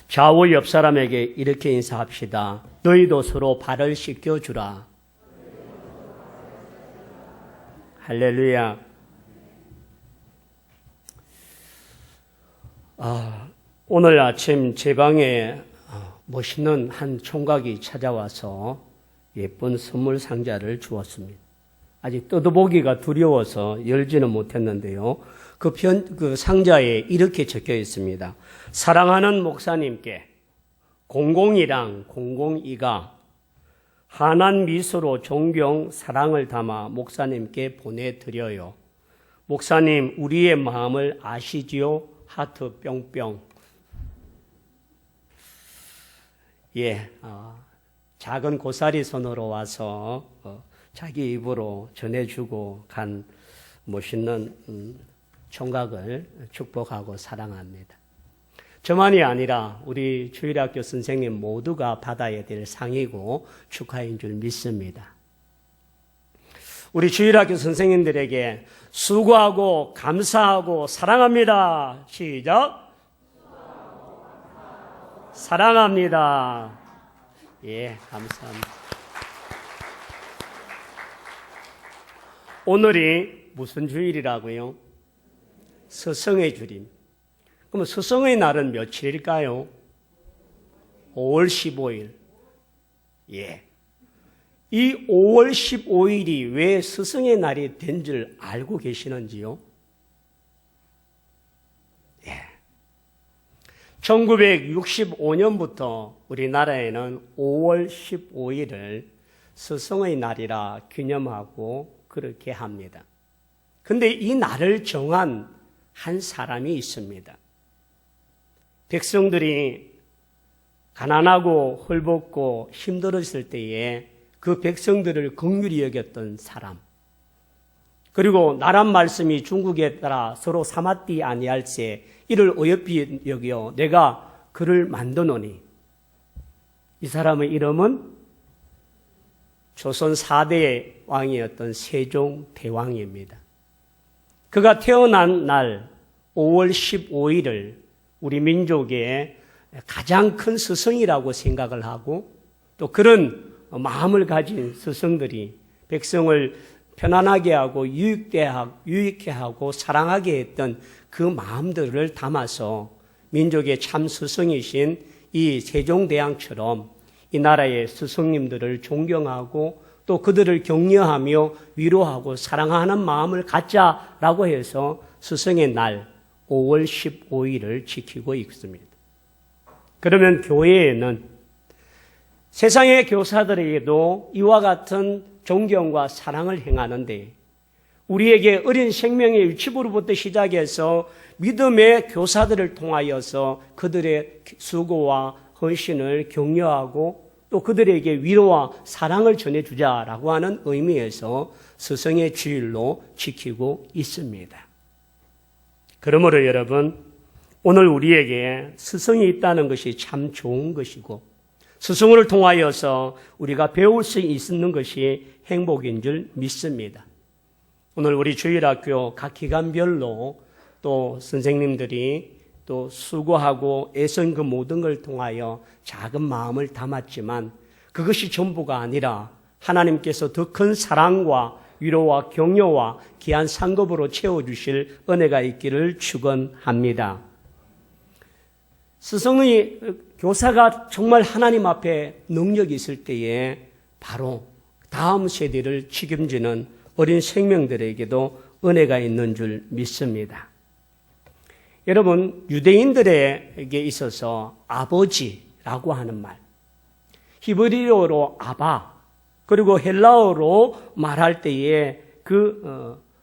좌우 옆 사람에게 이렇게 인사합시다. 너희도 서로 발을 씻겨주라. 할렐루야. 오늘 아침 제 방에 멋있는 한 총각이 찾아와서 예쁜 선물 상자를 주었습니다. 아직 뜯어보기가 두려워서 열지는 못했는데요. 그 상자에 이렇게 적혀 있습니다. 사랑하는 목사님께 00이랑 002가 환한 미소로 존경, 사랑을 담아 목사님께 보내드려요. 목사님, 우리의 마음을 아시지요? 하트 뿅뿅. 작은 고사리 손으로 와서 자기 입으로 전해주고 간 멋있는 총각을 축복하고 사랑합니다. 저만이 아니라 우리 주일학교 선생님 모두가 받아야 될 상이고 축하인 줄 믿습니다. 우리 주일학교 선생님들에게 수고하고 감사하고 사랑합니다. 시작. 사랑합니다. 감사합니다. 오늘이 무슨 주일이라고요? 스승의 주일입니다. 그럼 스승의 날은 며칠일까요? 5월 15일. 이 5월 15일이 왜 스승의 날이 된 줄 알고 계시는지요? 1965년부터 우리나라에는 5월 15일을 스승의 날이라 기념하고 그렇게 합니다. 근데 이 날을 정한 한 사람이 있습니다. 백성들이 가난하고 헐벗고 힘들었을 때에 그 백성들을 긍휼히 여겼던 사람, 그리고 나란 말씀이 중국에 따라 서로 사마띠 아니할세 이를 어여삐 여겨 내가 그를 만드노니, 이 사람의 이름은 조선 4대 왕이었던 세종대왕입니다. 그가 태어난 날 5월 15일을 우리 민족의 가장 큰 스승이라고 생각을 하고, 또 그런 마음을 가진 스승들이 백성을 편안하게 하고 유익해 하고 사랑하게 했던 그 마음들을 담아서 민족의 참 스승이신 이 세종대왕처럼 이 나라의 스승님들을 존경하고 또 그들을 격려하며 위로하고 사랑하는 마음을 갖자라고 해서 스승의 날 5월 15일을 지키고 있습니다. 그러면 교회에는 세상의 교사들에게도 이와 같은 존경과 사랑을 행하는데, 우리에게 어린 생명의 유치부로부터 시작해서 믿음의 교사들을 통하여서 그들의 수고와 헌신을 격려하고 또 그들에게 위로와 사랑을 전해주자라고 하는 의미에서 스승의 주일로 지키고 있습니다. 그러므로 여러분, 오늘 우리에게 스승이 있다는 것이 참 좋은 것이고, 스승을 통하여서 우리가 배울 수 있는 것이 행복인 줄 믿습니다. 오늘 우리 주일학교 각 기간별로 또 선생님들이 또 수고하고 애쓴 그 모든 걸 통하여 작은 마음을 담았지만, 그것이 전부가 아니라 하나님께서 더 큰 사랑과 위로와 격려와 귀한 상급으로 채워주실 은혜가 있기를 축원합니다. 스승의 교사가 정말 하나님 앞에 능력이 있을 때에 바로 다음 세대를 책임지는 어린 생명들에게도 은혜가 있는 줄 믿습니다. 여러분, 유대인들에게 있어서 아버지라고 하는 말, 히브리어로 아바, 그리고 헬라어로 말할 때에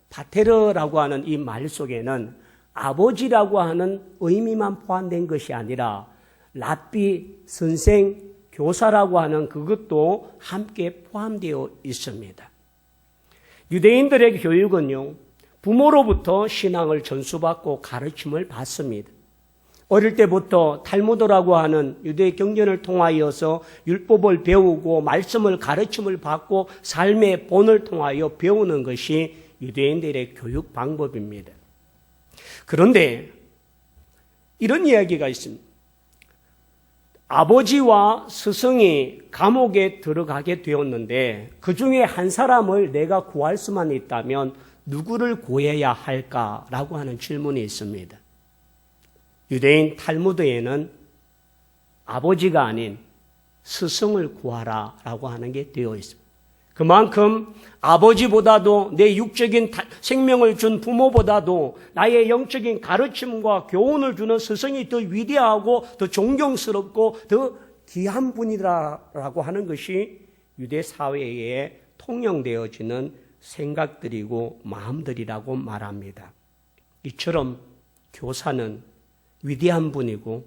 파테르라고 하는 이 말 속에는 아버지라고 하는 의미만 포함된 것이 아니라 랍비, 선생, 교사라고 하는 그것도 함께 포함되어 있습니다. 유대인들의 교육은요, 부모로부터 신앙을 전수받고 가르침을 받습니다. 어릴 때부터 탈무드라고 하는 유대 경전을 통하여서 율법을 배우고 말씀을 가르침을 받고 삶의 본을 통하여 배우는 것이 유대인들의 교육 방법입니다. 그런데 이런 이야기가 있습니다. 아버지와 스승이 감옥에 들어가게 되었는데 그 중에 한 사람을 내가 구할 수만 있다면 누구를 구해야 할까라고 하는 질문이 있습니다. 유대인 탈무드에는 아버지가 아닌 스승을 구하라라고 하는 게 되어 있습니다. 그만큼 아버지보다도 내 육적인 생명을 준 부모보다도 나의 영적인 가르침과 교훈을 주는 스승이 더 위대하고 더 존경스럽고 더 귀한 분이라고 하는 것이 유대 사회에 통용되어지는 생각들이고 마음들이라고 말합니다. 이처럼 교사는 위대한 분이고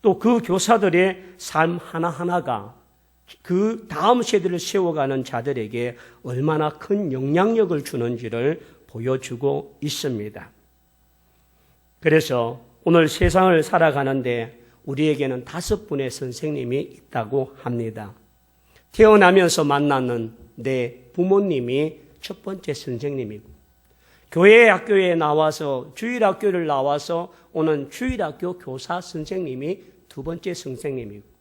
또 그 교사들의 삶 하나하나가 그 다음 세대를 세워가는 자들에게 얼마나 큰 영향력을 주는지를 보여주고 있습니다. 그래서 오늘 세상을 살아가는데 우리에게는 5분의 선생님이 있다고 합니다. 태어나면서 만나는 내 부모님이 첫 번째 선생님이고, 교회 학교에 나와서 주일학교를 나와서 오는 주일학교 교사 선생님이 두 번째 선생님이고,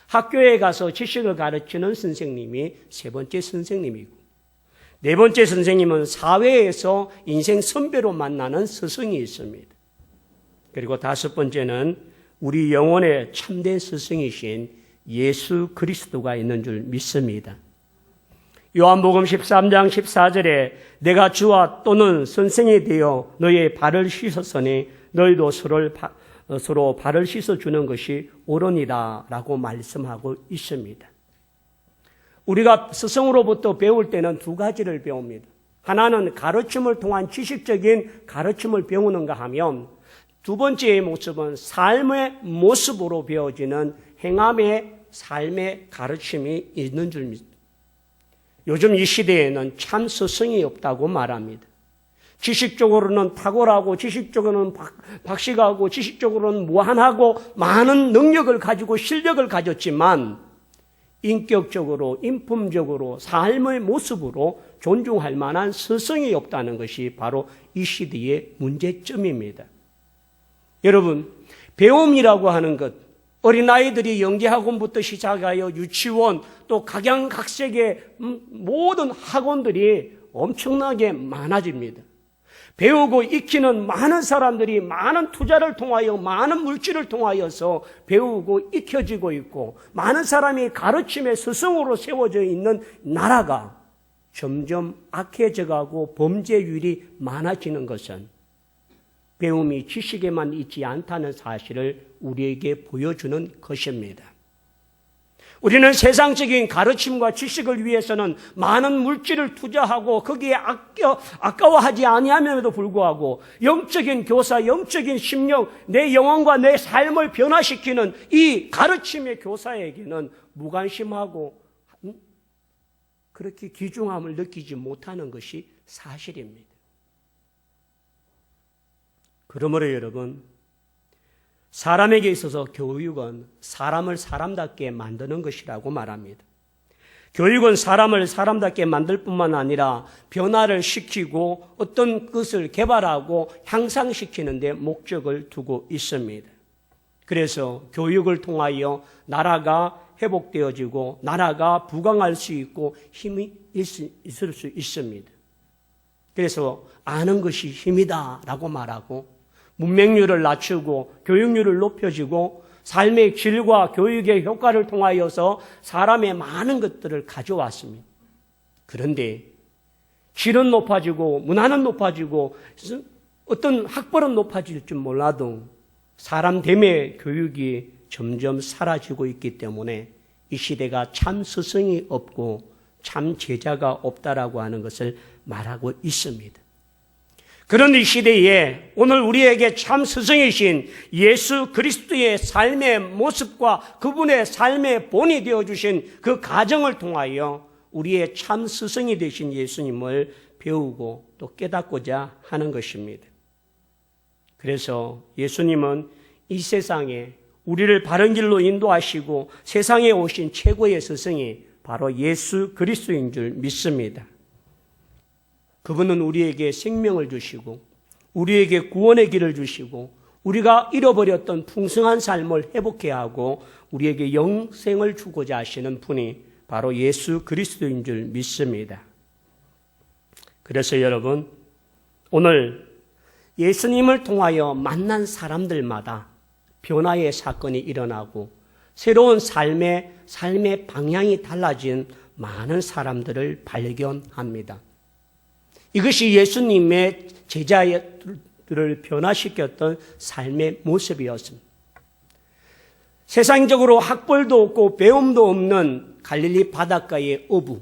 학교에 가서 지식을 가르치는 선생님이 세 번째 선생님이고, 네 번째 선생님은 사회에서 인생 선배로 만나는 스승이 있습니다. 그리고 5번째는 우리 영혼의 참된 스승이신 예수 그리스도가 있는 줄 믿습니다. 요한복음 13장 14절에 내가 주와 또는 선생이 되어 너의 발을 씻었으니 너희도 서로 발을 씻어주는 것이 옳으니라 라고 말씀하고 있습니다. 우리가 스승으로부터 배울 때는 두 가지를 배웁니다. 하나는 가르침을 통한 지식적인 가르침을 배우는가 하면 두 번째의 모습은 삶의 모습으로 배워지는 행함의 삶의 가르침이 있는 줄 믿습니다. 요즘 이 시대에는 참 스승이 없다고 말합니다. 지식적으로는 탁월하고 지식적으로는 박식하고 지식적으로는 무한하고 많은 능력을 가지고 실력을 가졌지만 인격적으로 인품적으로 삶의 모습으로 존중할 만한 스승이 없다는 것이 바로 이 시대의 문제점입니다. 여러분, 배움이라고 하는 것, 어린아이들이 영재학원부터 시작하여 유치원 또 각양각색의 모든 학원들이 엄청나게 많아집니다. 배우고 익히는 많은 사람들이 많은 투자를 통하여 많은 물질을 통하여서 배우고 익혀지고 있고 많은 사람이 가르침의 스승으로 세워져 있는 나라가 점점 악해져가고 범죄율이 많아지는 것은 배움이 지식에만 있지 않다는 사실을 우리에게 보여주는 것입니다. 우리는 세상적인 가르침과 지식을 위해서는 많은 물질을 투자하고 거기에 아까워하지 아니함에도 불구하고 영적인 교사, 영적인 심령, 내 영혼과 내 삶을 변화시키는 이 가르침의 교사에게는 무관심하고 그렇게 귀중함을 느끼지 못하는 것이 사실입니다. 그러므로 여러분, 사람에게 있어서 교육은 사람을 사람답게 만드는 것이라고 말합니다. 교육은 사람을 사람답게 만들 뿐만 아니라 변화를 시키고 어떤 것을 개발하고 향상시키는 데 목적을 두고 있습니다. 그래서 교육을 통하여 나라가 회복되어지고 나라가 부강할 수 있고 힘이 있을 수 있습니다. 그래서 아는 것이 힘이다라고 말하고 문맹률을 낮추고 교육률을 높여주고 삶의 질과 교육의 효과를 통하여서 사람의 많은 것들을 가져왔습니다. 그런데 질은 높아지고 문화는 높아지고 어떤 학벌은 높아질 줄 몰라도 사람됨의 교육이 점점 사라지고 있기 때문에 이 시대가 참 스승이 없고 참 제자가 없다라고 하는 것을 말하고 있습니다. 그런 이 시대에 오늘 우리에게 참 스승이신 예수 그리스도의 삶의 모습과 그분의 삶의 본이 되어주신 그 가정을 통하여 우리의 참 스승이 되신 예수님을 배우고 또 깨닫고자 하는 것입니다. 그래서 예수님은 이 세상에 우리를 바른 길로 인도하시고 세상에 오신 최고의 스승이 바로 예수 그리스도인 줄 믿습니다. 그분은 우리에게 생명을 주시고 우리에게 구원의 길을 주시고 우리가 잃어버렸던 풍성한 삶을 회복해 하고 우리에게 영생을 주고자 하시는 분이 바로 예수 그리스도인 줄 믿습니다. 그래서 여러분, 오늘 예수님을 통하여 만난 사람들마다 변화의 사건이 일어나고 새로운 삶의 방향이 달라진 많은 사람들을 발견합니다. 이것이 예수님의 제자들을 변화시켰던 삶의 모습이었습니다. 세상적으로 학벌도 없고 배움도 없는 갈릴리 바닷가의 어부,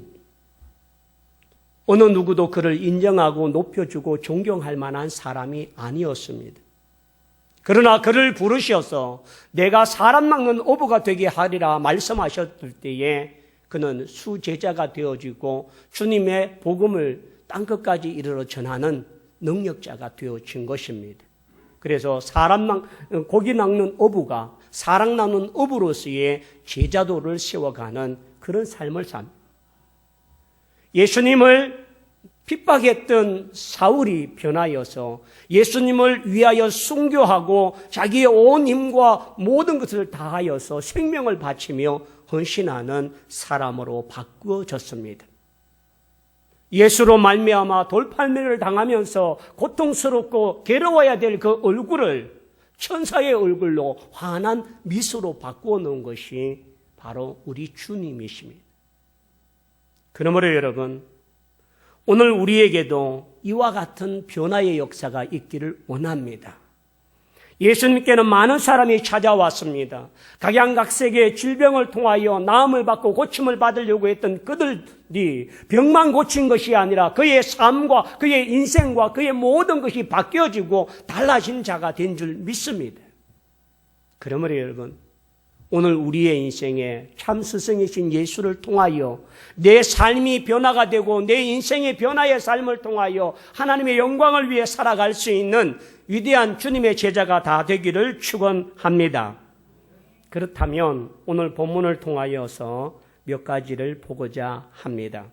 어느 누구도 그를 인정하고 높여주고 존경할 만한 사람이 아니었습니다. 그러나 그를 부르셔서 내가 사람 낚는 어부가 되게 하리라 말씀하셨을 때에 그는 수제자가 되어지고 주님의 복음을 땅끝까지 이르러 전하는 능력자가 되어진 것입니다. 그래서 고기 낚는 어부가 사람 낚는 어부로서의 제자도를 세워가는 그런 삶을 삽니다. 예수님을 핍박했던 사울이 변하여서 예수님을 위하여 순교하고 자기의 온 힘과 모든 것을 다하여서 생명을 바치며 헌신하는 사람으로 바꾸어졌습니다. 예수로 말미암아 돌팔매를 당하면서 고통스럽고 괴로워야 될 그 얼굴을 천사의 얼굴로 환한 미소로 바꾸어 놓은 것이 바로 우리 주님이십니다. 그러므로 여러분, 오늘 우리에게도 이와 같은 변화의 역사가 있기를 원합니다. 예수님께는 많은 사람이 찾아왔습니다. 각양각색의 질병을 통하여 나음을 받고 고침을 받으려고 했던 그들이 병만 고친 것이 아니라 그의 삶과 그의 인생과 그의 모든 것이 바뀌어지고 달라진 자가 된 줄 믿습니다. 그러므로 여러분, 오늘 우리의 인생에 참 스승이신 예수를 통하여 내 삶이 변화가 되고 내 인생의 변화의 삶을 통하여 하나님의 영광을 위해 살아갈 수 있는 위대한 주님의 제자가 다 되기를 축원합니다. 그렇다면 오늘 본문을 통하여서 몇 가지를 보고자 합니다.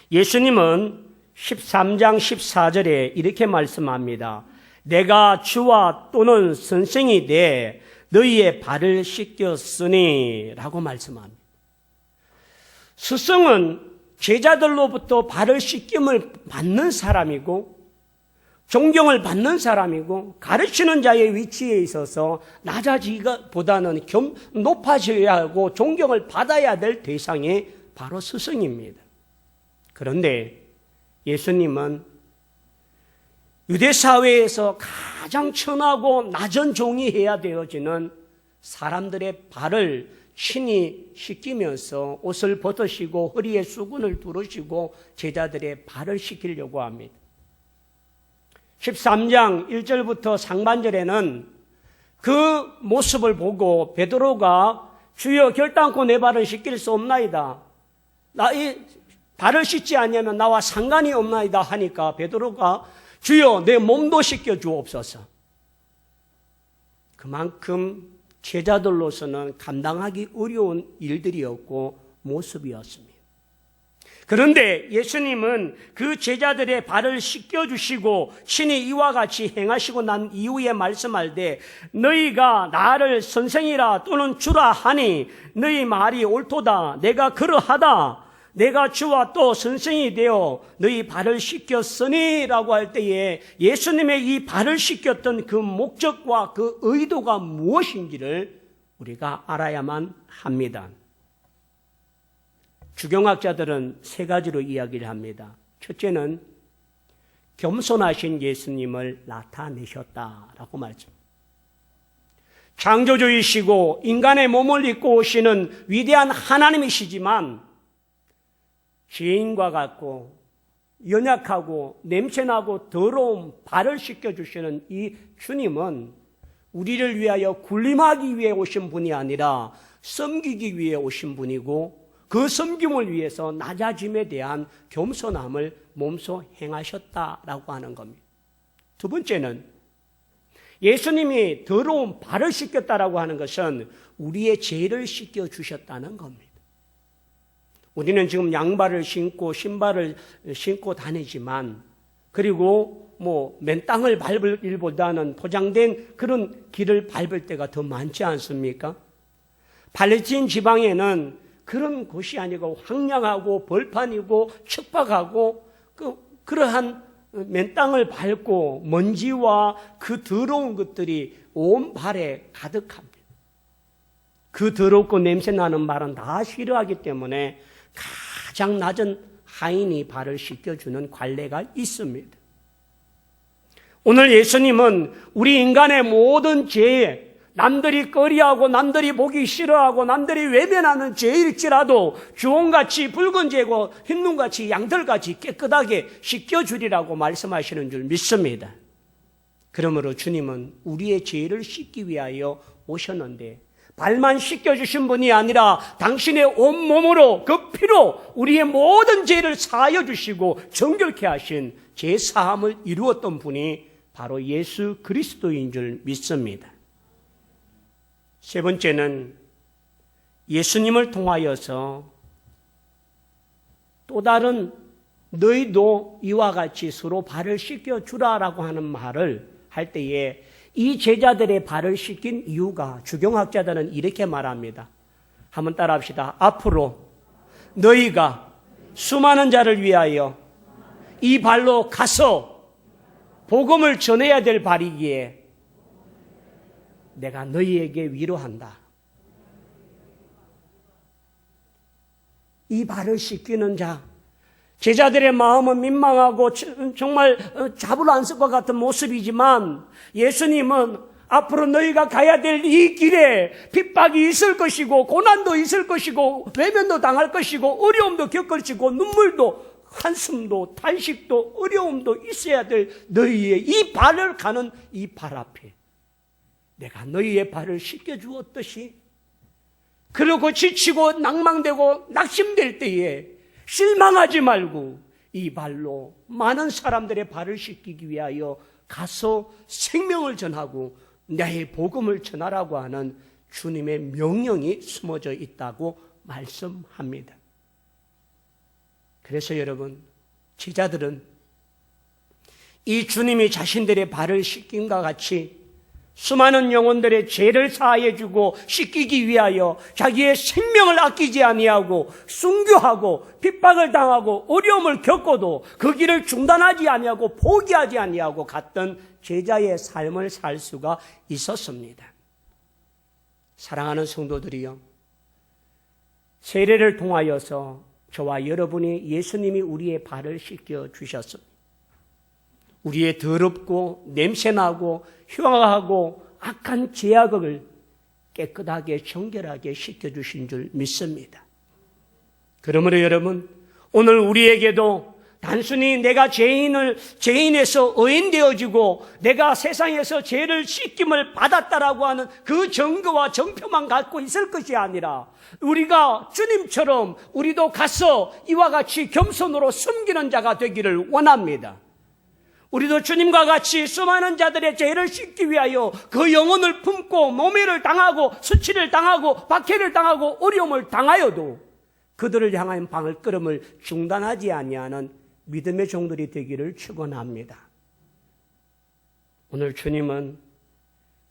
예수님은 13장 14절에 이렇게 말씀합니다. 내가 주와 또는 선생이 돼 너희의 발을 씻겼으니 라고 말씀합니다. 스승은 제자들로부터 발을 씻김을 받는 사람이고 존경을 받는 사람이고 가르치는 자의 위치에 있어서 낮아지기보다는 높아져야 하고 존경을 받아야 될 대상이 바로 스승입니다. 그런데 예수님은 유대사회에서 가장 천하고 낮은 종이 해야 되어지는 사람들의 발을 친히 씻기면서 옷을 벗으시고 허리에 수건을 두르시고 제자들의 발을 씻기려고 합니다. 13장 1절부터 상반절에는 그 모습을 보고 베드로가 주여 결단코 내 발을 씻길 수 없나이다. 이 발을 씻지 않으면 나와 상관이 없나이다 하니까 베드로가 주여 내 몸도 씻겨 주옵소서. 그만큼 제자들로서는 감당하기 어려운 일들이었고 모습이었습니다. 그런데 예수님은 그 제자들의 발을 씻겨주시고 친히 이와 같이 행하시고 난 이후에 말씀할 때 너희가 나를 선생이라 또는 주라 하니 너희 말이 옳도다. 내가 그러하다. 내가 주와 또 선생이 되어 너희 발을 씻겼으니 라고 할 때에 예수님의 이 발을 씻겼던 그 목적과 그 의도가 무엇인지를 우리가 알아야만 합니다. 주경학자들은 세 가지로 이야기를 합니다. 첫째는 겸손하신 예수님을 나타내셨다라고 말합니다. 창조주이시고 인간의 몸을 입고 오시는 위대한 하나님이시지만 죄인과 같고 연약하고 냄새나고 더러운 발을 씻겨주시는 이 주님은 우리를 위하여 군림하기 위해 오신 분이 아니라 섬기기 위해 오신 분이고 그 섬김을 위해서 낮아짐에 대한 겸손함을 몸소 행하셨다라고 하는 겁니다. 두 번째는 예수님이 더러운 발을 씻겼다라고 하는 것은 우리의 죄를 씻겨주셨다는 겁니다. 우리는 지금 양발을 신고 신발을 신고 다니지만 그리고 맨 땅을 밟을 일보다는 포장된 그런 길을 밟을 때가 더 많지 않습니까? 팔레스틴 지방에는 그런 곳이 아니고 황량하고 벌판이고 척박하고 그러한 맨 땅을 밟고 먼지와 그 더러운 것들이 온 발에 가득합니다. 그 더럽고 냄새나는 발은 다 싫어하기 때문에 가장 낮은 하인이 발을 씻겨주는 관례가 있습니다. 오늘 예수님은 우리 인간의 모든 죄에 남들이 꺼리하고 남들이 보기 싫어하고 남들이 외면하는 죄일지라도 주홍같이 붉은 죄고 흰눈같이 양털같이 깨끗하게 씻겨주리라고 말씀하시는 줄 믿습니다. 그러므로 주님은 우리의 죄를 씻기 위하여 오셨는데 발만 씻겨주신 분이 아니라 당신의 온몸으로 그 피로 우리의 모든 죄를 사하여 주시고 정결케 하신 죄사함을 이루었던 분이 바로 예수 그리스도인 줄 믿습니다. 세 번째는 예수님을 통하여서 또 다른 너희도 이와 같이 서로 발을 씻겨주라라고 하는 말을 할 때에 이 제자들의 발을 씻긴 이유가 주경학자들은 이렇게 말합니다. 한번 따라합시다. 앞으로 너희가 수많은 자를 위하여 이 발로 가서 복음을 전해야 될 발이기에 내가 너희에게 위로한다. 이 발을 씻기는 자, 제자들의 마음은 민망하고 정말 잡을 안 쓸 것 같은 모습이지만 예수님은 앞으로 너희가 가야 될 이 길에 핍박이 있을 것이고 고난도 있을 것이고 외면도 당할 것이고 어려움도 겪을 것이고 눈물도 한숨도 탄식도 어려움도 있어야 될 너희의 이 발을 가는 이 발 앞에 내가 너희의 발을 씻겨주었듯이 그러고 지치고 낭망되고 낙심될 때에 실망하지 말고 이 발로 많은 사람들의 발을 씻기기 위하여 가서 생명을 전하고 나의 복음을 전하라고 하는 주님의 명령이 숨어져 있다고 말씀합니다. 그래서 여러분, 제자들은 이 주님이 자신들의 발을 씻김과 같이 수많은 영혼들의 죄를 사하여 주고 씻기기 위하여 자기의 생명을 아끼지 아니하고 순교하고 핍박을 당하고 어려움을 겪어도 그 길을 중단하지 아니하고 포기하지 아니하고 갔던 제자의 삶을 살 수가 있었습니다. 사랑하는 성도들이요, 세례를 통하여서 저와 여러분이 예수님이 우리의 발을 씻겨 주셨습니다. 우리의 더럽고 냄새나고 흉악하고 악한 죄악을 깨끗하게 정결하게 씻겨주신 줄 믿습니다. 그러므로 여러분, 오늘 우리에게도 단순히 내가 죄인에서 의인되어지고 내가 세상에서 죄를 씻김을 받았다라고 하는 그 증거와 정표만 갖고 있을 것이 아니라 우리가 주님처럼 우리도 가서 이와 같이 겸손으로 섬기는 자가 되기를 원합니다. 우리도 주님과 같이 수많은 자들의 죄를 씻기 위하여 그 영혼을 품고 모멸을 당하고 수치를 당하고 박해를 당하고 어려움을 당하여도 그들을 향한 방울걸음을 중단하지 아니하는 믿음의 종들이 되기를 축원합니다. 오늘 주님은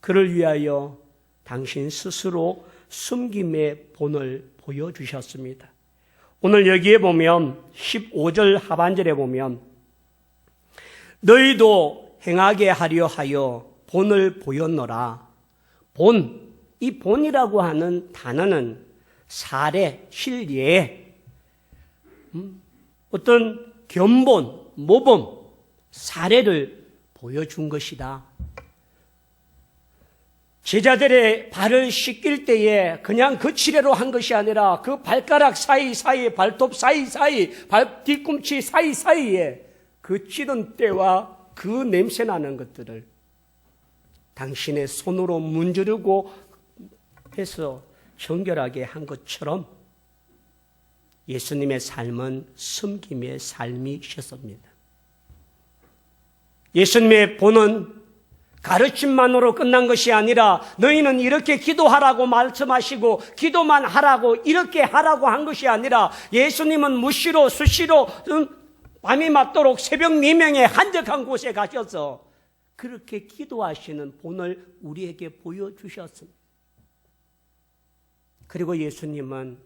그를 위하여 당신 스스로 숨김의 본을 보여주셨습니다. 오늘 여기에 보면 15절 하반절에 보면 너희도 행하게 하려 하여 본을 보였노라. 본, 이 본이라고 하는 단어는 사례, 실례, 어떤 견본, 모범, 사례를 보여준 것이다. 제자들의 발을 씻길 때에 그냥 그 치레로 한 것이 아니라 그 발가락 사이사이, 발톱 사이사이, 뒤꿈치 사이사이에 그 찌든 때와 그 냄새나는 것들을 당신의 손으로 문지르고 해서 정결하게 한 것처럼 예수님의 삶은 숨김의 삶이셨습니다. 예수님의 본은 가르침만으로 끝난 것이 아니라 너희는 이렇게 기도하라고 말씀하시고 기도만 하라고 이렇게 하라고 한 것이 아니라 예수님은 무시로 수시로 밤이 맞도록 새벽 4명에 한적한 곳에 가셔서 그렇게 기도하시는 본을 우리에게 보여주셨습니다. 그리고 예수님은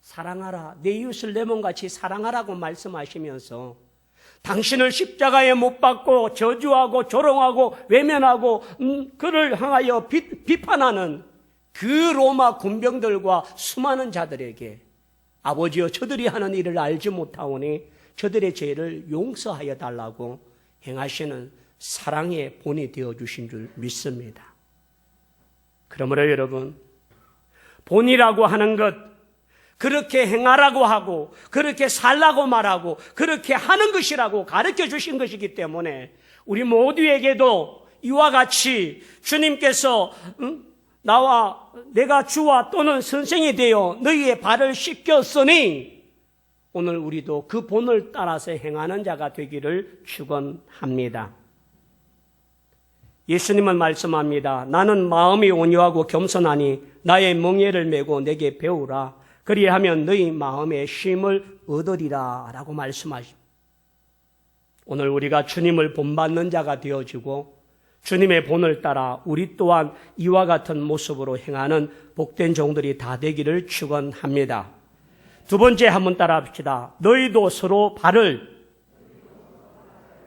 사랑하라, 내 이웃을 내 몸같이 사랑하라고 말씀하시면서 당신을 십자가에 못 박고 저주하고 조롱하고 외면하고 그를 향하여 비판하는 그 로마 군병들과 수많은 자들에게 아버지여, 저들이 하는 일을 알지 못하오니 저들의 죄를 용서하여 달라고 행하시는 사랑의 본이 되어주신 줄 믿습니다. 그러므로 여러분, 본이라고 하는 것, 그렇게 행하라고 하고 그렇게 살라고 말하고 그렇게 하는 것이라고 가르쳐 주신 것이기 때문에 우리 모두에게도 이와 같이 주님께서 내가 주와 또는 선생이 되어 너희의 발을 씻겼으니 오늘 우리도 그 본을 따라서 행하는 자가 되기를 축원합니다. 예수님은 말씀합니다. 나는 마음이 온유하고 겸손하니 나의 멍에를 메고 내게 배우라. 그리하면 너희 마음에 쉼을 얻으리라 라고 말씀하십니다. 오늘 우리가 주님을 본받는 자가 되어지고 주님의 본을 따라 우리 또한 이와 같은 모습으로 행하는 복된 종들이 다 되기를 축원합니다. 두 번째 한번 따라 합시다. 너희도 서로 발을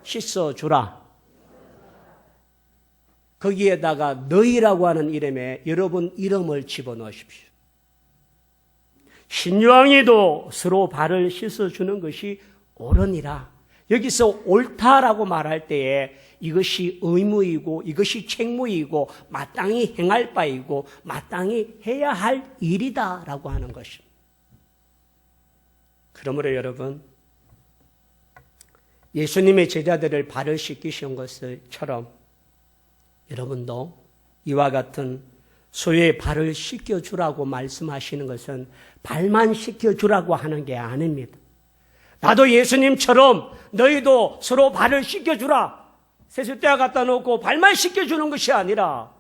씻어주라. 거기에다가 너희라고 하는 이름에 여러분 이름을 집어넣으십시오. 신유왕이도 서로 발을 씻어주는 것이 옳으니라. 여기서 옳다라고 말할 때에 이것이 의무이고 이것이 책무이고 마땅히 행할 바이고 마땅히 해야 할 일이다라고 하는 것입니다. 그러므로 여러분, 예수님의 제자들을 발을 씻기신 것처럼 여러분도 이와 같은 소유의 발을 씻겨주라고 말씀하시는 것은 발만 씻겨주라고 하는 게 아닙니다. 나도 예수님처럼 너희도 서로 발을 씻겨주라. 세숫대야 갖다 놓고 발만 씻겨주는 것이 아니라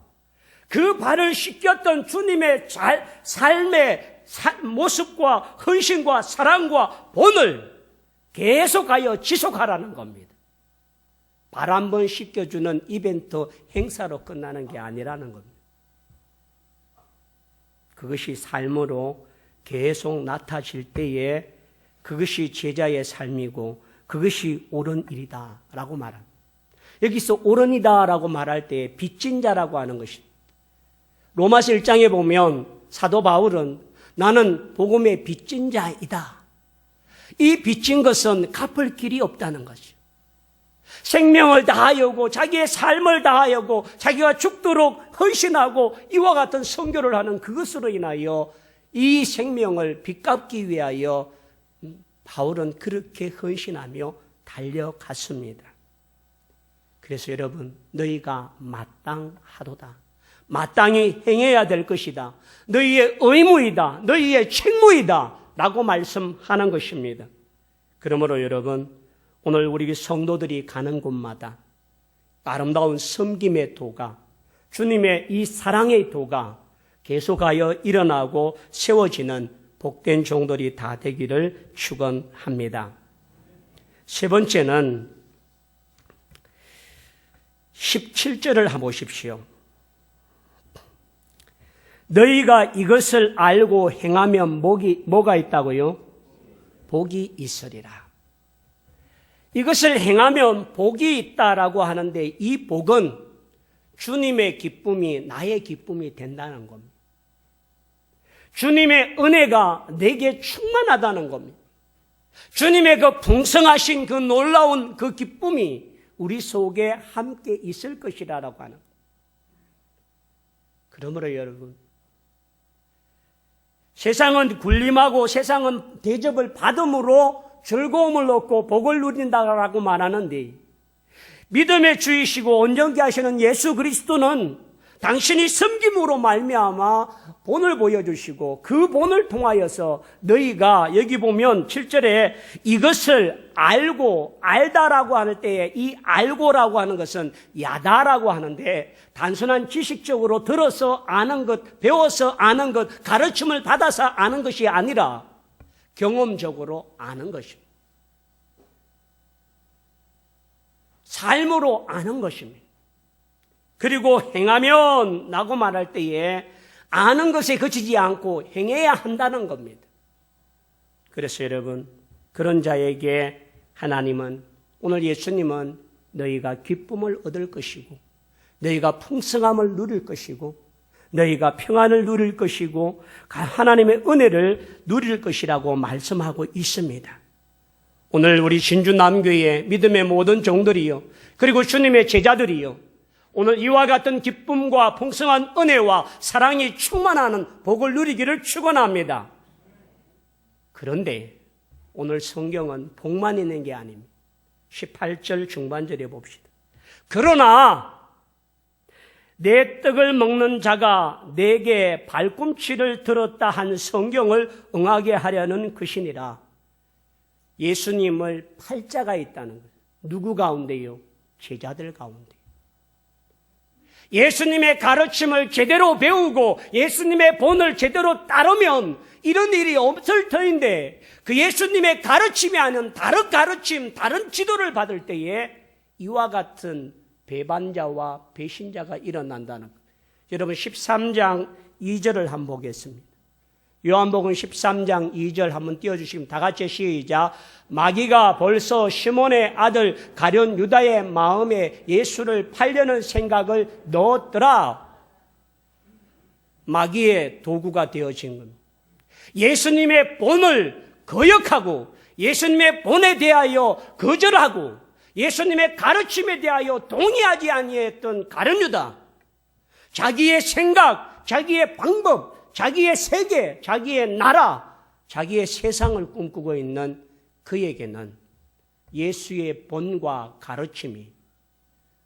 그 발을 씻겼던 주님의 삶의 모습과 헌신과 사랑과 본을 계속하여 지속하라는 겁니다. 발 한 번 씻겨주는 이벤트 행사로 끝나는 게 아니라는 겁니다. 그것이 삶으로 계속 나타질 때에 그것이 제자의 삶이고 그것이 옳은 일이다 라고 말합니다. 여기서 옳은이다 라고 말할 때 빚진 자라고 하는 것입니다. 로마서 1장에 보면 사도 바울은 나는 복음의 빚진 자이다. 이 빚진 것은 갚을 길이 없다는 것이죠. 생명을 다하여고 자기의 삶을 다하여고 자기가 죽도록 헌신하고 이와 같은 선교를 하는 그것으로 인하여 이 생명을 빚갚기 위하여 바울은 그렇게 헌신하며 달려갔습니다. 그래서 여러분, 너희가 마땅하도다. 마땅히 행해야 될 것이다. 너희의 의무이다. 너희의 책무이다. 라고 말씀하는 것입니다. 그러므로 여러분, 오늘 우리 성도들이 가는 곳마다 아름다운 섬김의 도가, 주님의 이 사랑의 도가 계속하여 일어나고 세워지는 복된 종들이 다 되기를 축원합니다. 세 번째는 17절을 한번 보십시오. 너희가 이것을 알고 행하면 뭐가 있다고요? 복이 있으리라. 이것을 행하면 복이 있다라고 하는데 이 복은 주님의 기쁨이 나의 기쁨이 된다는 겁니다. 주님의 은혜가 내게 충만하다는 겁니다. 주님의 그 풍성하신 그 놀라운 그 기쁨이 우리 속에 함께 있을 것이라고 하는 겁니다. 그러므로 여러분, 세상은 군림하고 세상은 대접을 받음으로 즐거움을 얻고 복을 누린다라고 말하는데 믿음의 주이시고 온전케 하시는 예수 그리스도는 당신이 섬김으로 말미암아 본을 보여주시고 그 본을 통하여서 너희가 여기 보면 7절에 이것을 알고 알다라고 할 때에 이 알고라고 하는 것은 야다라고 하는데 단순한 지식적으로 들어서 아는 것, 배워서 아는 것, 가르침을 받아서 아는 것이 아니라 경험적으로 아는 것입니다. 삶으로 아는 것입니다. 그리고 행하면 라고 말할 때에 아는 것에 그치지 않고 행해야 한다는 겁니다. 그래서 여러분, 그런 자에게 하나님은, 오늘 예수님은 너희가 기쁨을 얻을 것이고 너희가 풍성함을 누릴 것이고 너희가 평안을 누릴 것이고 하나님의 은혜를 누릴 것이라고 말씀하고 있습니다. 오늘 우리 신주남교회 믿음의 모든 종들이요, 그리고 주님의 제자들이요, 오늘 이와 같은 기쁨과 풍성한 은혜와 사랑이 충만하는 복을 누리기를 축원합니다. 그런데 오늘 성경은 복만 있는 게 아닙니다. 18절 중반절에 봅시다. 그러나 내 떡을 먹는 자가 내게 발꿈치를 들었다 한 성경을 응하게 하려는 것이니라. 예수님을 팔자가 있다는 것. 누구 가운데요? 제자들 가운데. 예수님의 가르침을 제대로 배우고 예수님의 본을 제대로 따르면 이런 일이 없을 터인데, 그 예수님의 가르침이 아닌 다른 가르침, 다른 지도를 받을 때에 이와 같은 배반자와 배신자가 일어난다는 것. 여러분 13장 2절을 한번 보겠습니다. 요한복음 13장 2절 한번 띄워주시면 다 같이 시작. 마귀가 벌써 시몬의 아들 가룟 유다의 마음에 예수를 팔려는 생각을 넣었더라. 마귀의 도구가 되어진 겁니다. 예수님의 본을 거역하고 예수님의 본에 대하여 거절하고 예수님의 가르침에 대하여 동의하지 아니했던 가룟 유다, 자기의 생각, 자기의 방법, 자기의 세계, 자기의 나라, 자기의 세상을 꿈꾸고 있는 그에게는 예수의 본과 가르침이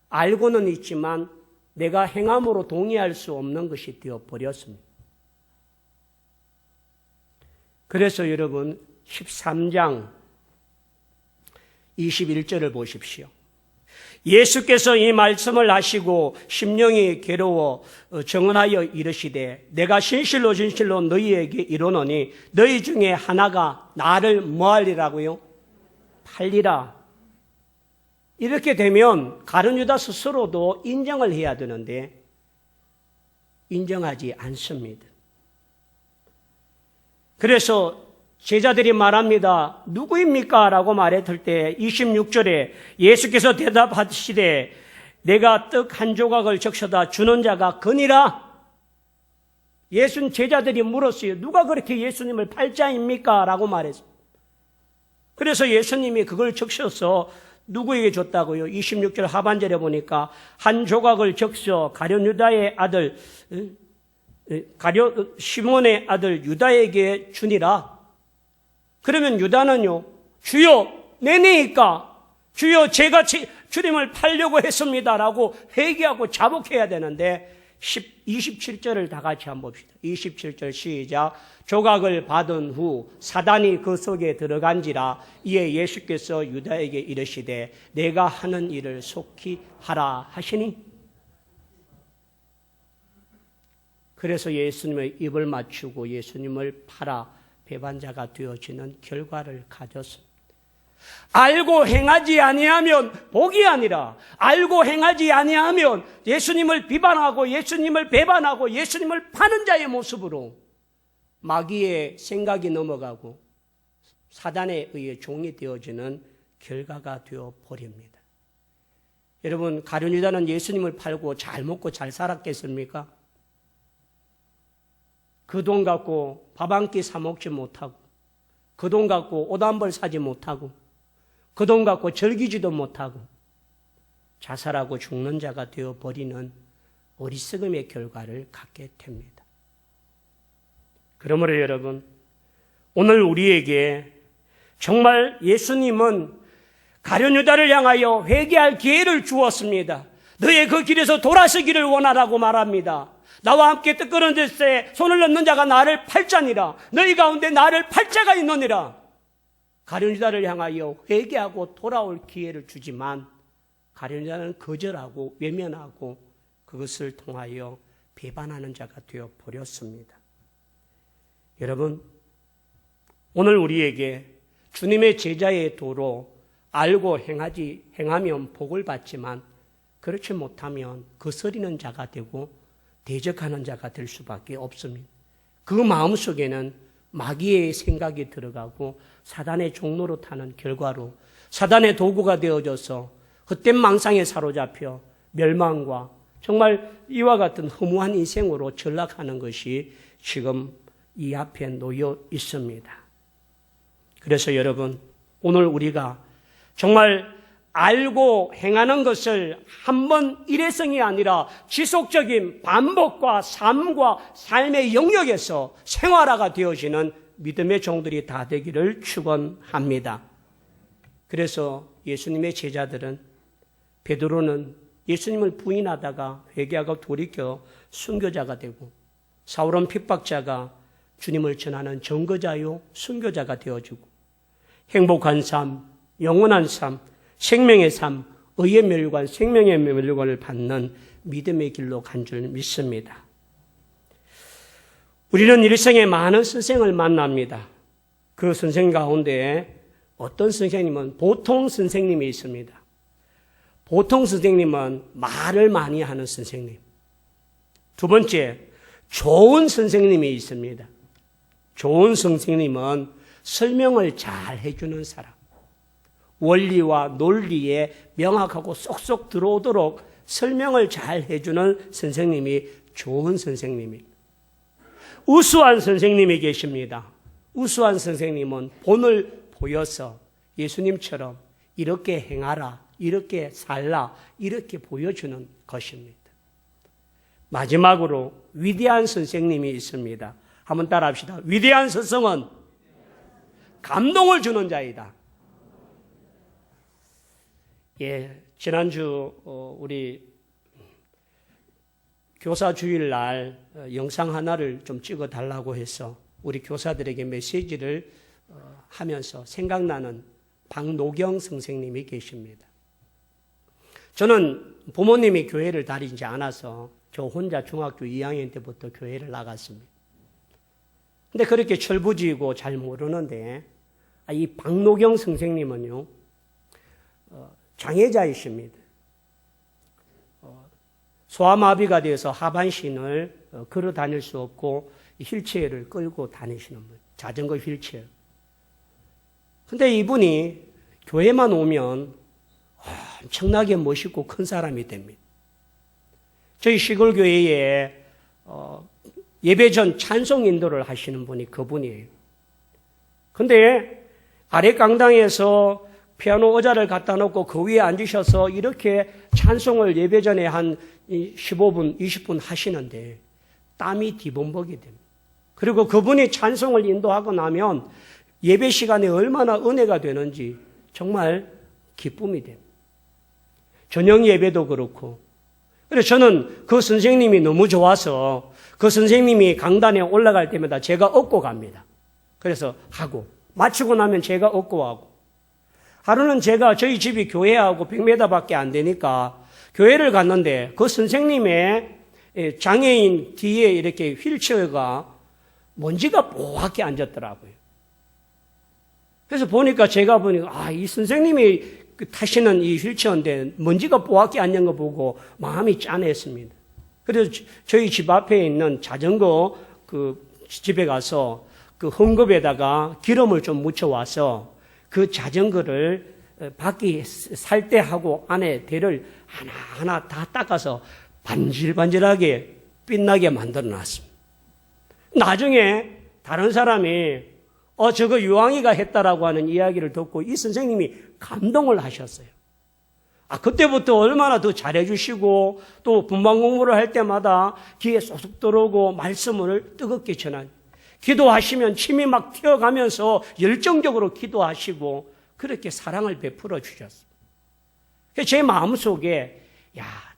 알고는 있지만 내가 행함으로 동의할 수 없는 것이 되어버렸습니다. 그래서 여러분 13장 21절을 보십시오. 예수께서 이 말씀을 하시고 심령이 괴로워 정언하여 이르시되 내가 진실로 진실로 너희에게 이르노니 너희 중에 하나가 나를 뭐하리라고요? 팔리라. 이렇게 되면 가룟 유다 스스로도 인정을 해야 되는데 인정하지 않습니다. 그래서 제자들이 말합니다. 누구입니까? 라고 말했을 때 26절에 예수께서 대답하시되 내가 떡 한 조각을 적셔다 주는 자가 그니라. 예수님 제자들이 물었어요. 누가 그렇게 예수님을 팔자입니까? 라고 말했어요. 그래서 예수님이 그걸 적셔서 누구에게 줬다고요? 26절 하반절에 보니까 한 조각을 적셔 가룟 유다의 아들 시몬의 아들 유다에게 주니라. 그러면 유다는요, 주여 내내니까 주여 제가 주님을 팔려고 했습니다라고 회개하고 자복해야 되는데 27절을 다 같이 한번 봅시다. 27절 시작. 조각을 받은 후 사단이 그 속에 들어간지라. 이에 예수께서 유다에게 이르시되 내가 하는 일을 속히 하라 하시니. 그래서 예수님의 입을 맞추고 예수님을 팔아 배반자가 되어지는 결과를 가졌습니다. 알고 행하지 아니하면 복이 아니라 알고 행하지 아니하면 예수님을 비방하고 예수님을 배반하고 예수님을 파는 자의 모습으로 마귀의 생각이 넘어가고 사단에 의해 종이 되어지는 결과가 되어버립니다. 여러분 가룟 유다는 예수님을 팔고 잘 먹고 잘 살았겠습니까? 그 돈 갖고 밥 한 끼 사 먹지 못하고 그 돈 갖고 옷 한 벌 사지 못하고 그 돈 갖고 즐기지도 못하고 자살하고 죽는 자가 되어버리는 어리석음의 결과를 갖게 됩니다. 그러므로 여러분 오늘 우리에게 정말 예수님은 가룟 유다를 향하여 회개할 기회를 주었습니다. 너의 그 길에서 돌아서기를 원하라고 말합니다. 나와 함께 뜨거운 데에 손을 넣는 자가 나를 팔자니라. 너희 가운데 나를 팔자가 있느니라. 가룟 유다를 향하여 회개하고 돌아올 기회를 주지만 가룟 유다는 거절하고 외면하고 그것을 통하여 배반하는 자가 되어버렸습니다. 여러분 오늘 우리에게 주님의 제자의 도로 알고 행하면 복을 받지만 그렇지 못하면 거스리는 자가 되고 대적하는 자가 될 수밖에 없습니다. 그 마음속에는 마귀의 생각이 들어가고 사단의 종로로 타는 결과로 사단의 도구가 되어져서 헛된 망상에 사로잡혀 멸망과 정말 이와 같은 허무한 인생으로 전락하는 것이 지금 이 앞에 놓여 있습니다. 그래서 여러분, 오늘 우리가 정말 알고 행하는 것을 한번 일회성이 아니라 지속적인 반복과 삶과 삶의 영역에서 생활화가 되어지는 믿음의 종들이 다 되기를 축원합니다. 그래서 예수님의 제자들은, 베드로는 예수님을 부인하다가 회개하고 돌이켜 순교자가 되고, 사울은 핍박자가 주님을 전하는 증거자요 순교자가 되어주고, 행복한 삶, 영원한 삶, 생명의 삶, 의의 멸관, 생명의 멸관을 받는 믿음의 길로 간 줄 믿습니다. 우리는 일생에 많은 선생을 만납니다. 그 선생 가운데 어떤 선생님은 보통 선생님이 있습니다. 보통 선생님은 말을 많이 하는 선생님. 두 번째, 좋은 선생님이 있습니다. 좋은 선생님은 설명을 잘 해주는 사람. 원리와 논리에 명확하고 쏙쏙 들어오도록 설명을 잘 해주는 선생님이 좋은 선생님입니다. 우수한 선생님이 계십니다. 우수한 선생님은 본을 보여서 예수님처럼 이렇게 행하라, 이렇게 살라, 이렇게 보여주는 것입니다. 마지막으로 위대한 선생님이 있습니다. 한번 따라합시다. 위대한 스승은 감동을 주는 자이다. 예, 지난주 우리 교사 주일날 영상 하나를 좀 찍어 달라고 해서 우리 교사들에게 메시지를 하면서 생각나는 박노경 선생님이 계십니다. 저는 부모님이 교회를 다니지 않아서 저 혼자 중학교 2학년 때부터 교회를 나갔습니다. 근데 그렇게 철부지고 잘 모르는데 이 박노경 선생님은요, 장애자이십니다. 소아마비가 돼서 하반신을 걸어 다닐 수 없고 휠체어를 끌고 다니시는 분, 자전거 휠체어. 근데 이분이 교회만 오면 엄청나게 멋있고 큰 사람이 됩니다. 저희 시골 교회에 예배 전 찬송 인도를 하시는 분이 그분이에요. 근데 아래 강당에서 피아노 의자를 갖다 놓고 그 위에 앉으셔서 이렇게 찬송을 예배 전에 한 15분, 20분 하시는데 땀이 뒤범벅이 됩니다. 그리고 그분이 찬송을 인도하고 나면 예배 시간에 얼마나 은혜가 되는지 정말 기쁨이 됩니다. 저녁 예배도 그렇고. 그래서 저는 그 선생님이 너무 좋아서 그 선생님이 강단에 올라갈 때마다 제가 업고 갑니다. 그래서 하고 마치고 나면 제가 업고 하고. 하루는 제가 저희 집이 교회하고 100m밖에 안 되니까 교회를 갔는데 그 선생님의 장애인 뒤에 이렇게 휠체어가 먼지가 뽀얗게 앉았더라고요. 그래서 제가 보니까 이 선생님이 타시는 이 휠체어인데 먼지가 뽀얗게 앉은 거 보고 마음이 짠했습니다. 그래서 저희 집 앞에 있는 자전거 그 집에 가서 그 헝겊에다가 기름을 좀 묻혀와서 그 자전거를 바퀴 살 때 하고 안에 대를 하나하나 다 닦아서 반질반질하게 빛나게 만들어 놨습니다. 나중에 다른 사람이 저거 유황이가 했다라고 하는 이야기를 듣고 이 선생님이 감동을 하셨어요. 그때부터 얼마나 더 잘해주시고 또 분방 공부를 할 때마다 귀에 쏙쏙 들어오고 말씀을 뜨겁게 전한. 기도하시면 침이 막 튀어가면서 열정적으로 기도하시고 그렇게 사랑을 베풀어 주셨습니다. 제 마음속에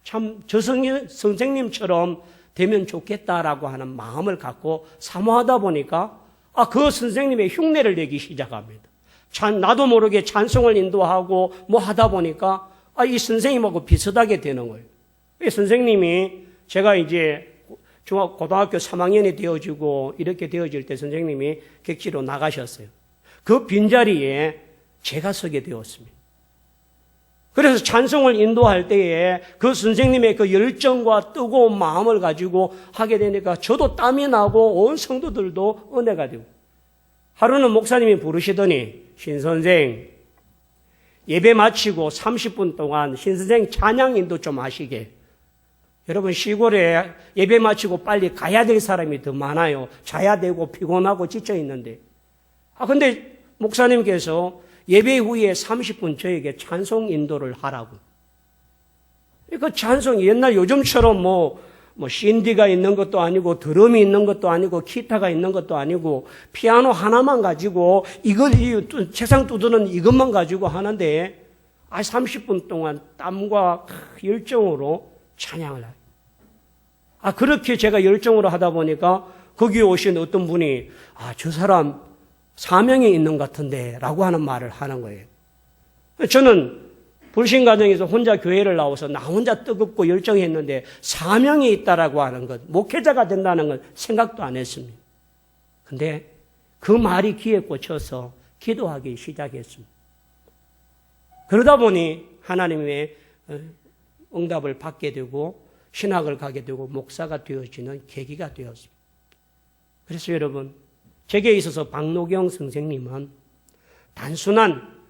참 저 선생님처럼 되면 좋겠다라고 하는 마음을 갖고 사모하다 보니까 그 선생님의 흉내를 내기 시작합니다. 나도 모르게 찬송을 인도하고 뭐 하다 보니까 이 선생님하고 비슷하게 되는 거예요. 이 선생님이 제가 이제 고등학교 3학년이 되어지고 이렇게 되어질 때 선생님이 객지로 나가셨어요. 그 빈자리에 제가 서게 되었습니다. 그래서 찬송을 인도할 때에 그 선생님의 그 열정과 뜨거운 마음을 가지고 하게 되니까 저도 땀이 나고 온 성도들도 은혜가 되고, 하루는 목사님이 부르시더니 신선생 예배 마치고 30분 동안 신선생 찬양 인도 좀 하시게. 여러분, 시골에 예배 마치고 빨리 가야 될 사람이 더 많아요. 자야 되고 피곤하고 지쳐 있는데. 근데 목사님께서 예배 후에 30분 저에게 찬송 인도를 하라고. 그 찬송이 옛날 요즘처럼 CD가 있는 것도 아니고, 드럼이 있는 것도 아니고, 기타가 있는 것도 아니고, 피아노 하나만 가지고, 책상 두드는 이것만 가지고 하는데, 30분 동안 땀과 열정으로 찬양을 해요. 그렇게 제가 열정으로 하다 보니까, 거기 오신 어떤 분이, 저 사람 사명이 있는 것 같은데, 라고 하는 말을 하는 거예요. 저는 불신 가정에서 혼자 교회를 나와서 나 혼자 뜨겁고 열정했는데 사명이 있다라고 하는 것, 목회자가 된다는 건 생각도 안 했습니다. 근데 그 말이 귀에 꽂혀서 기도하기 시작했습니다. 그러다 보니 하나님의 응답을 받게 되고 신학을 가게 되고 목사가 되어지는 계기가 되었습니다. 그래서 여러분, 제게 있어서 박노경 선생님은 단순한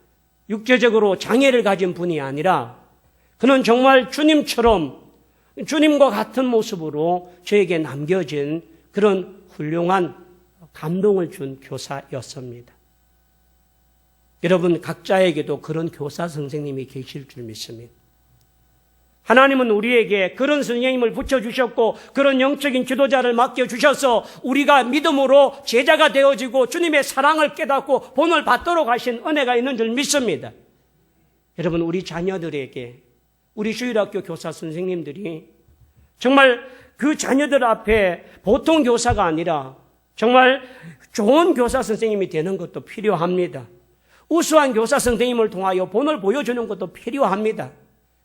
육체적으로 장애를 가진 분이 아니라 그는 정말 주님처럼 주님과 같은 모습으로 저에게 남겨진 그런 훌륭한 감동을 준 교사였습니다. 여러분, 각자에게도 그런 교사 선생님이 계실 줄 믿습니다. 하나님은 우리에게 그런 선생님을 붙여주셨고 그런 영적인 지도자를 맡겨주셔서 우리가 믿음으로 제자가 되어지고 주님의 사랑을 깨닫고 본을 받도록 하신 은혜가 있는 줄 믿습니다. 여러분, 우리 자녀들에게 우리 주일학교 교사 선생님들이 정말 그 자녀들 앞에 보통 교사가 아니라 정말 좋은 교사 선생님이 되는 것도 필요합니다. 우수한 교사 선생님을 통하여 본을 보여주는 것도 필요합니다.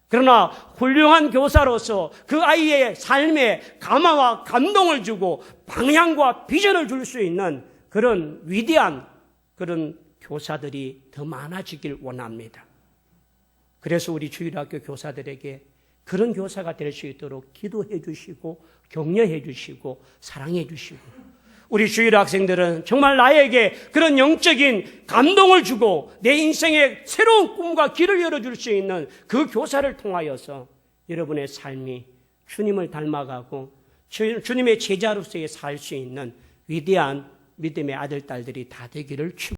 그러나 훌륭한 교사로서 그 아이의 삶에 감화와 감동을 주고 방향과 비전을 줄 수 있는 그런 위대한 그런 교사들이 더 많아지길 원합니다. 그래서 우리 주일학교 교사들에게 그런 교사가 될 수 있도록 기도해 주시고 격려해 주시고 사랑해 주시고, 우리 주일 학생들은 정말 나에게 그런 영적인 감동을 주고 내 인생에 새로운 꿈과 길을 열어줄 수 있는 그 교사를 통하여서 여러분의 삶이 주님을 닮아가고 주님의 제자로서의 살 수 있는 위대한 믿음의 아들, 딸들이 다 되기를 축복합니다.